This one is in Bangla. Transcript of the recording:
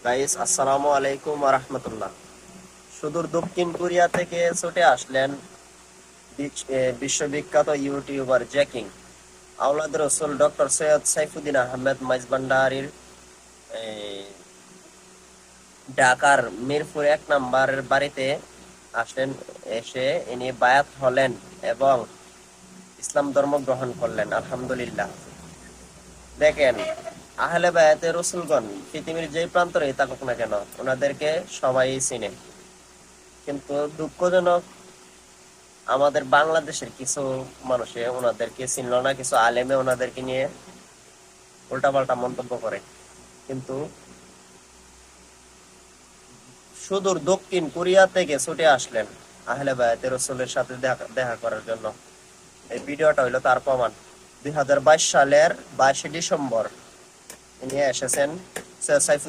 গাইস, আসসালামু আলাইকুম ওয়া রাহমাতুল্লাহ। সুদূর দক্ষিণ কোরিয়া থেকে ছুটে আসলেন বিশ্ববিখ্যাত ইউটিউবার জ্যাকিং আওলাদ রসুল ডক্টর সৈয়দ সাইফুদ্দিন আহমেদ মাইজভান্ডারির এই, ঢাকার মিরপুর 1 নম্বরের বাড়িতে আসলেন। এসে ইনি বায়াত হলেন এবং ইসলাম ধর্ম গ্রহণ করলেন। আলহামদুলিল্লাহ। দেখেন, আহলে বায়াতে রসুলগণ পৃথিবীর যেই প্রান্তরেই থাকুক না কেন, ওনাদেরকে সবাই চিনে। কিন্তু দুঃখজনক, আমাদের বাংলাদেশের কিছু মানুষে ওনাদেরকে চিনল না, কিছু আলেমে ওনাদেরকে নিয়ে উল্টাপাল্টা মন্তব্য করে। কিন্তু সুদূর দক্ষিণ কোরিয়া থেকে ছুটে আসলেন আহলে বায়াতে রসুলের সাথে দেখা করার জন্য। এই ভিডিওটা হইলো তার প্রমাণ। 2022 সালের 22শে ডিসেম্বর ইনি এসেছেন সৈয়দ সাইফুদ্দিন